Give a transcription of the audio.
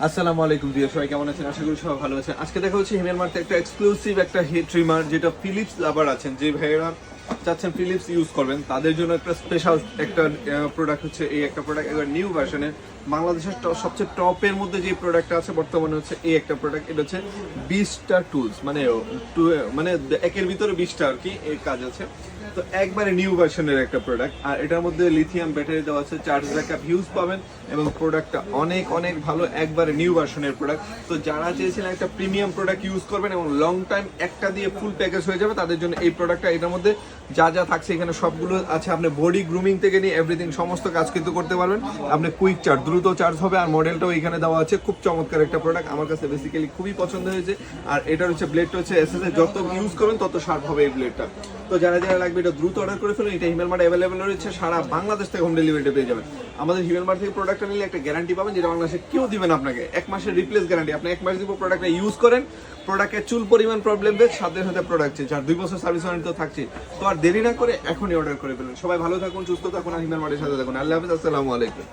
আসসালামু আলাইকুম দিয়া, সবাই কেমন আছেন? আশা করি সবাই ভালো আছেন। আজকে দেখা হচ্ছে হিমেল মার্টে একটা এক্সক্লুসিভ একটা হেয়ার ট্রিমার, যেটা ফিলিপস লাভার আছেন, যে ভাইয়েরা চাচ্ছেন ফিলিপস ইউজ করবেন, তাদের জন্য একটা স্পেশাল একটা প্রোডাক্ট হচ্ছে এই একটা প্রোডাক্ট, এবার নিউ ভার্সনের বাংলাদেশের সবচেয়ে টপের মধ্যে যে প্রোডাক্টটা আছে বর্তমানে হচ্ছে এই একটা প্রোডাক্ট। এটা হচ্ছে 20টা টুলস, মানে একের ভিতরে 20টা আর কি এর কাজ আছে। তো একবারে নিউ ভার্সনের একটা প্রোডাক্ট, আর এটার মধ্যে লিথিয়াম ব্যাটারি দেওয়া আছে, চার্জ ব্যাকআপ হিউজ পাবেন এবং প্রোডাক্টটা অনেক অনেক ভালো, একবারে নিউ ভার্সনের প্রোডাক্ট। তো যারা চেয়েছিলেন একটা প্রিমিয়াম প্রোডাক্ট ইউজ করবেন এবং লং টাইম একটা দিয়ে ফুল প্যাকেজ হয়ে যাবে, তাদের জন্য এই প্রোডাক্টটা। এটার মধ্যে যা যা থাকছে এখানে সবগুলো আছে। আপনি বডি গ্রুমিং থেকে নিয়ে এভরিথিং সমস্ত কাজ কিন্তু করতে পারবেন। আপনি কুইক চার্জ, দ্রুত চার্জ হবে, আর মডেলটাও এখানে দেওয়া আছে। খুব চমৎকার একটা প্রোডাক্ট, আমার কাছে বেসিক্যালি খুবই পছন্দ হয়েছে। আর এটার হচ্ছে ব্লেডটা হচ্ছে এসএস, যত ইউজ করবেন তত শার্প হবে এই ব্লেডটা। তো যারা যারা লাগবে এটা দ্রুত অর্ডার করে ফেলুন। এটা হিমেল মার্টে অ্যাভেলেবল রয়েছে, সারা বাংলাদেশ থেকে হোম ডেলিভারিতে পেয়ে যাবেন। আমাদের হিমেল মার্ট থেকে প্রোডাক্টটা নিলে একটা গ্যারান্টি পাবেন, যেটা বাংলাদেশে কেউ দিবেন আপনাকে। 1 মাসের রিপ্লেস গ্যারান্টি। আপনি 1 মাস দিব, প্রোডাক্টটা ইউজ করেন, প্রোডাক্টের চুল পরিমাণ প্রবলেম বেশ, সাথে সাথে প্রোডাক্ট চেঞ্জ, আর 2 বছর সার্ভিস ওয়ারেন্টি তো থাকছে। তো আর দেরি না করে এখনই অর্ডার করে ফেলুন। সবাই ভালো থাকুন, সুস্থ থাকুন, আর হিমেল মার্টের সাথে থাকুন। আল্লাহ হাফেজ, আসসালামু আলাইকুম।